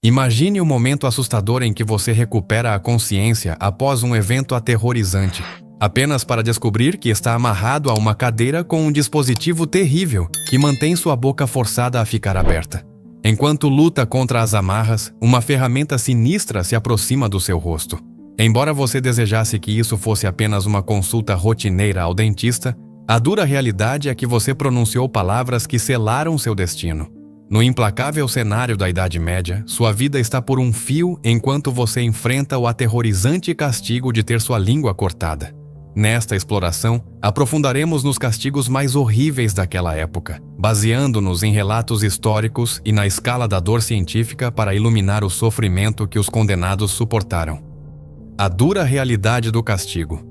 Imagine o momento assustador em que você recupera a consciência após um evento aterrorizante, apenas para descobrir que está amarrado a uma cadeira com um dispositivo terrível que mantém sua boca forçada a ficar aberta. Enquanto luta contra as amarras, uma ferramenta sinistra se aproxima do seu rosto. Embora você desejasse que isso fosse apenas uma consulta rotineira ao dentista, a dura realidade é que você pronunciou palavras que selaram seu destino. No implacável cenário da Idade Média, sua vida está por um fio enquanto você enfrenta o aterrorizante castigo de ter sua língua cortada. Nesta exploração, aprofundaremos nos castigos mais horríveis daquela época, baseando-nos em relatos históricos e na escala da dor científica para iluminar o sofrimento que os condenados suportaram. A dura realidade do castigo.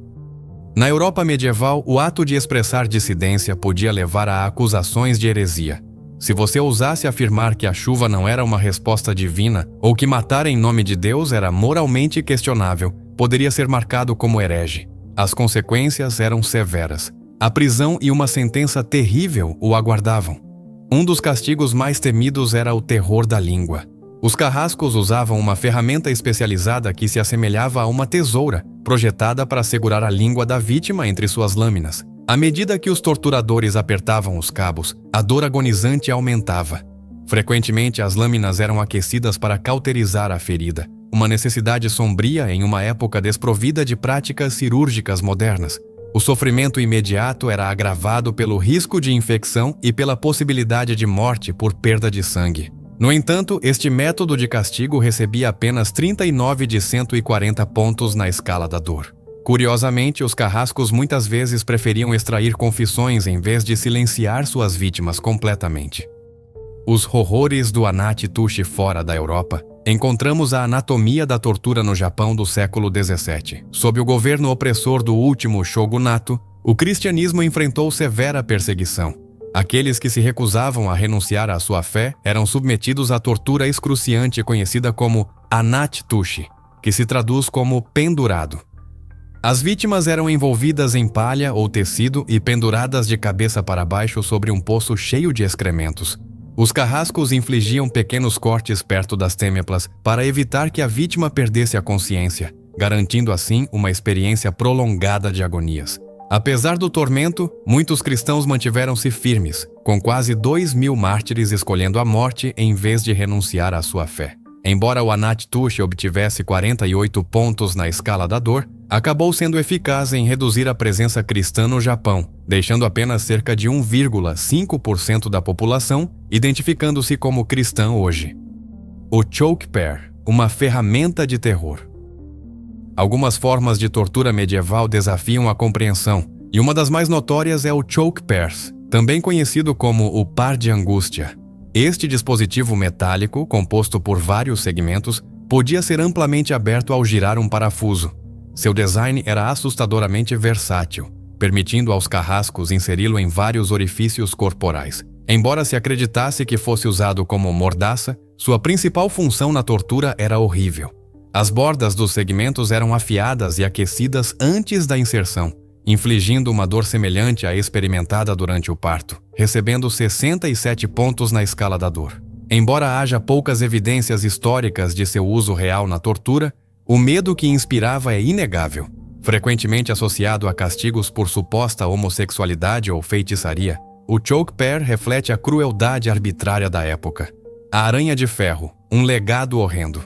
Na Europa medieval, o ato de expressar dissidência podia levar a acusações de heresia. Se você ousasse afirmar que a chuva não era uma resposta divina ou que matar em nome de Deus era moralmente questionável, poderia ser marcado como herege. As consequências eram severas. A prisão e uma sentença terrível o aguardavam. Um dos castigos mais temidos era o terror da língua. Os carrascos usavam uma ferramenta especializada que se assemelhava a uma tesoura, projetada para segurar a língua da vítima entre suas lâminas. À medida que os torturadores apertavam os cabos, a dor agonizante aumentava. Frequentemente, as lâminas eram aquecidas para cauterizar a ferida, uma necessidade sombria em uma época desprovida de práticas cirúrgicas modernas. O sofrimento imediato era agravado pelo risco de infecção e pela possibilidade de morte por perda de sangue. No entanto, este método de castigo recebia apenas 39 de 140 pontos na escala da dor. Curiosamente, os carrascos muitas vezes preferiam extrair confissões em vez de silenciar suas vítimas completamente. Os horrores do Anat-Tushi fora da Europa. Encontramos a anatomia da tortura no Japão do século XVII. Sob o governo opressor do último shogunato, o cristianismo enfrentou severa perseguição. Aqueles que se recusavam a renunciar à sua fé eram submetidos à tortura excruciante conhecida como Anat-Tushi, que se traduz como pendurado. As vítimas eram envolvidas em palha ou tecido e penduradas de cabeça para baixo sobre um poço cheio de excrementos. Os carrascos infligiam pequenos cortes perto das têmplas para evitar que a vítima perdesse a consciência, garantindo assim uma experiência prolongada de agonias. Apesar do tormento, muitos cristãos mantiveram-se firmes, com quase 2.000 mártires escolhendo a morte em vez de renunciar à sua fé. Embora o Anat-Tushi obtivesse 48 pontos na escala da dor, acabou sendo eficaz em reduzir a presença cristã no Japão, deixando apenas cerca de 1,5% da população identificando-se como cristã hoje. O choke pear, uma ferramenta de terror. Algumas formas de tortura medieval desafiam a compreensão, e uma das mais notórias é o choke pears, também conhecido como o par de angústia. Este dispositivo metálico, composto por vários segmentos, podia ser amplamente aberto ao girar um parafuso. Seu design era assustadoramente versátil, permitindo aos carrascos inseri-lo em vários orifícios corporais. Embora se acreditasse que fosse usado como mordaça, sua principal função na tortura era horrível. As bordas dos segmentos eram afiadas e aquecidas antes da inserção, infligindo uma dor semelhante à experimentada durante o parto, recebendo 67 pontos na escala da dor. Embora haja poucas evidências históricas de seu uso real na tortura, o medo que inspirava é inegável. Frequentemente associado a castigos por suposta homossexualidade ou feitiçaria, o choke pear reflete a crueldade arbitrária da época. A aranha de ferro, um legado horrendo.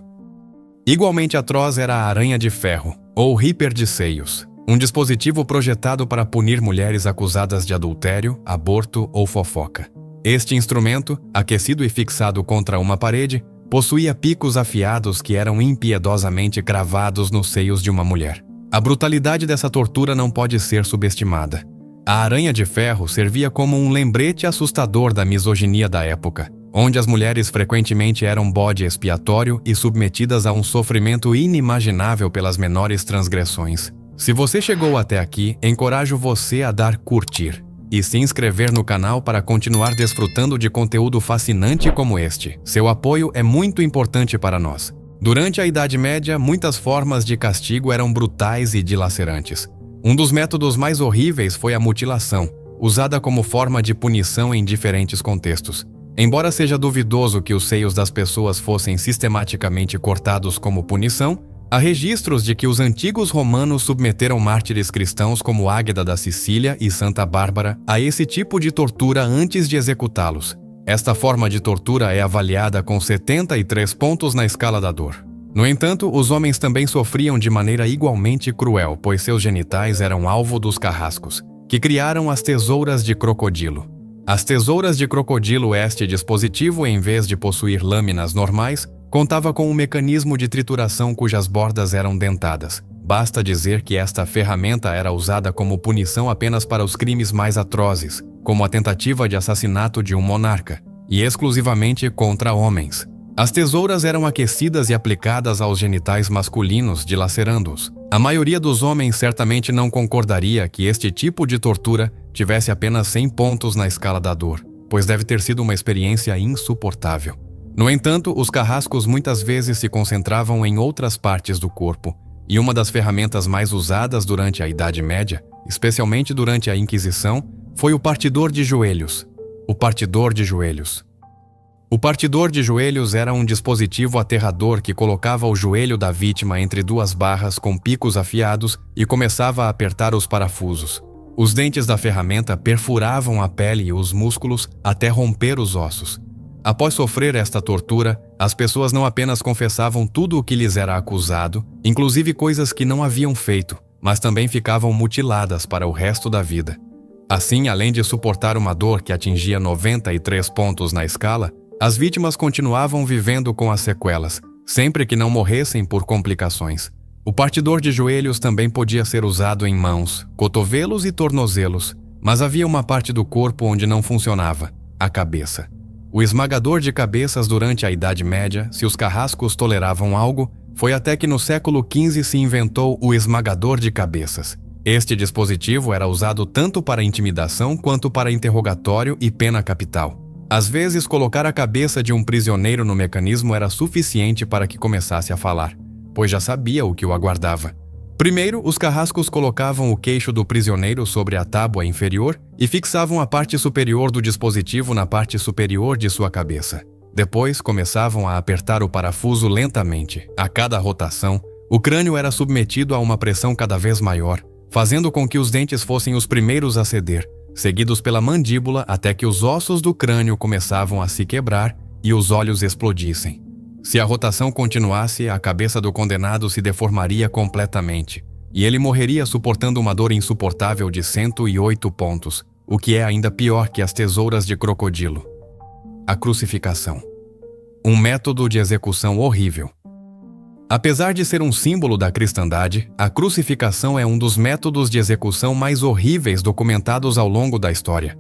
Igualmente atroz era a aranha de ferro, ou Reaper de seios, um dispositivo projetado para punir mulheres acusadas de adultério, aborto ou fofoca. Este instrumento, aquecido e fixado contra uma parede, possuía picos afiados que eram impiedosamente cravados nos seios de uma mulher. A brutalidade dessa tortura não pode ser subestimada. A aranha de ferro servia como um lembrete assustador da misoginia da época, onde as mulheres frequentemente eram bode expiatório e submetidas a um sofrimento inimaginável pelas menores transgressões. Se você chegou até aqui, encorajo você a dar curtir e se inscrever no canal para continuar desfrutando de conteúdo fascinante como este. Seu apoio é muito importante para nós. Durante a Idade Média, muitas formas de castigo eram brutais e dilacerantes. Um dos métodos mais horríveis foi a mutilação, usada como forma de punição em diferentes contextos. Embora seja duvidoso que os seios das pessoas fossem sistematicamente cortados como punição, há registros de que os antigos romanos submeteram mártires cristãos como Águeda da Sicília e Santa Bárbara a esse tipo de tortura antes de executá-los. Esta forma de tortura é avaliada com 73 pontos na escala da dor. No entanto, os homens também sofriam de maneira igualmente cruel, pois seus genitais eram alvo dos carrascos, que criaram as tesouras de crocodilo. As tesouras de crocodilo, este dispositivo, em vez de possuir lâminas normais, contava com um mecanismo de trituração cujas bordas eram dentadas. Basta dizer que esta ferramenta era usada como punição apenas para os crimes mais atrozes, como a tentativa de assassinato de um monarca, e exclusivamente contra homens. As tesouras eram aquecidas e aplicadas aos genitais masculinos, dilacerando-os. A maioria dos homens certamente não concordaria que este tipo de tortura tivesse apenas 100 pontos na escala da dor, pois deve ter sido uma experiência insuportável. No entanto, os carrascos muitas vezes se concentravam em outras partes do corpo, e uma das ferramentas mais usadas durante a Idade Média, especialmente durante a Inquisição, foi o partidor de joelhos. O partidor de joelhos. O partidor de joelhos era um dispositivo aterrador que colocava o joelho da vítima entre duas barras com picos afiados e começava a apertar os parafusos. Os dentes da ferramenta perfuravam a pele e os músculos até romper os ossos. Após sofrer esta tortura, as pessoas não apenas confessavam tudo o que lhes era acusado, inclusive coisas que não haviam feito, mas também ficavam mutiladas para o resto da vida. Assim, além de suportar uma dor que atingia 93 pontos na escala, as vítimas continuavam vivendo com as sequelas, sempre que não morressem por complicações. O partidor de joelhos também podia ser usado em mãos, cotovelos e tornozelos, mas havia uma parte do corpo onde não funcionava: a cabeça. O esmagador de cabeças durante a Idade Média, se os carrascos toleravam algo, foi até que no século XV se inventou o esmagador de cabeças. Este dispositivo era usado tanto para intimidação quanto para interrogatório e pena capital. Às vezes, colocar a cabeça de um prisioneiro no mecanismo era suficiente para que começasse a falar, pois já sabia o que o aguardava. Primeiro, os carrascos colocavam o queixo do prisioneiro sobre a tábua inferior e fixavam a parte superior do dispositivo na parte superior de sua cabeça. Depois, começavam a apertar o parafuso lentamente. A cada rotação, o crânio era submetido a uma pressão cada vez maior, fazendo com que os dentes fossem os primeiros a ceder, seguidos pela mandíbula até que os ossos do crânio começavam a se quebrar e os olhos explodissem. Se a rotação continuasse, a cabeça do condenado se deformaria completamente, e ele morreria suportando uma dor insuportável de 108 pontos, o que é ainda pior que as tesouras de crocodilo. A crucificação. Um método de execução horrível. Apesar de ser um símbolo da cristandade, a crucificação é um dos métodos de execução mais horríveis documentados ao longo da história.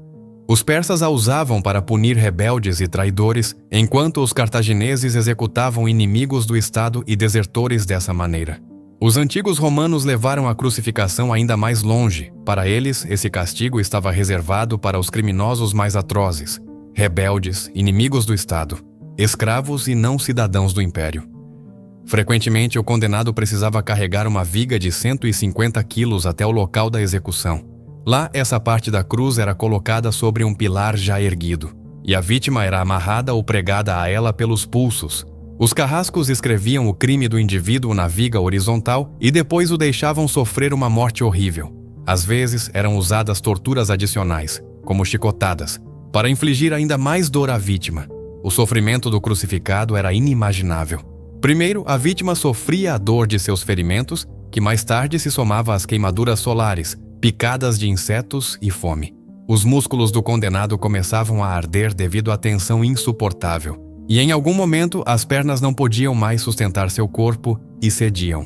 Os persas a usavam para punir rebeldes e traidores, enquanto os cartagineses executavam inimigos do Estado e desertores dessa maneira. Os antigos romanos levaram a crucificação ainda mais longe. Para eles, esse castigo estava reservado para os criminosos mais atrozes, rebeldes, inimigos do Estado, escravos e não cidadãos do Império. Frequentemente, o condenado precisava carregar uma viga de 150 quilos até o local da execução. Lá, essa parte da cruz era colocada sobre um pilar já erguido, e a vítima era amarrada ou pregada a ela pelos pulsos. Os carrascos escreviam o crime do indivíduo na viga horizontal e depois o deixavam sofrer uma morte horrível. Às vezes, eram usadas torturas adicionais, como chicotadas, para infligir ainda mais dor à vítima. O sofrimento do crucificado era inimaginável. Primeiro, a vítima sofria a dor de seus ferimentos, que mais tarde se somava às queimaduras solares, picadas de insetos e fome. Os músculos do condenado começavam a arder devido à tensão insuportável, e em algum momento as pernas não podiam mais sustentar seu corpo e cediam.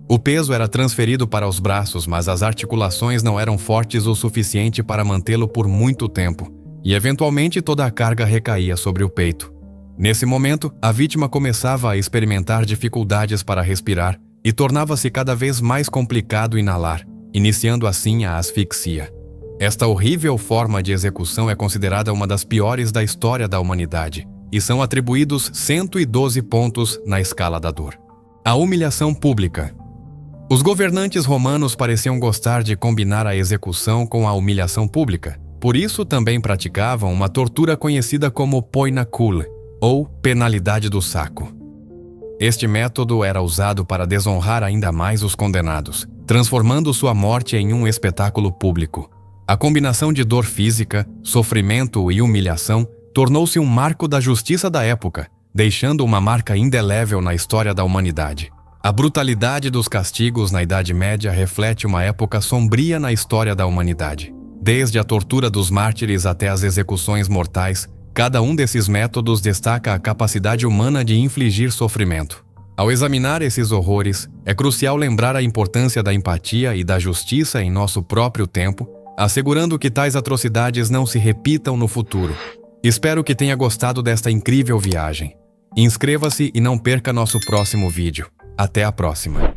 O peso era transferido para os braços, mas as articulações não eram fortes o suficiente para mantê-lo por muito tempo, e eventualmente toda a carga recaía sobre o peito. Nesse momento, a vítima começava a experimentar dificuldades para respirar e tornava-se cada vez mais complicado inalar, iniciando assim a asfixia. Esta horrível forma de execução é considerada uma das piores da história da humanidade, e são atribuídos 112 pontos na escala da dor. A humilhação pública. Os governantes romanos pareciam gostar de combinar a execução com a humilhação pública. Por isso também praticavam uma tortura conhecida como poinakul, ou penalidade do saco. Este método era usado para desonrar ainda mais os condenados, transformando sua morte em um espetáculo público. A combinação de dor física, sofrimento e humilhação tornou-se um marco da justiça da época, deixando uma marca indelével na história da humanidade. A brutalidade dos castigos na Idade Média reflete uma época sombria na história da humanidade. Desde a tortura dos mártires até as execuções mortais, cada um desses métodos destaca a capacidade humana de infligir sofrimento. Ao examinar esses horrores, é crucial lembrar a importância da empatia e da justiça em nosso próprio tempo, assegurando que tais atrocidades não se repitam no futuro. Espero que tenha gostado desta incrível viagem. Inscreva-se e não perca nosso próximo vídeo. Até a próxima!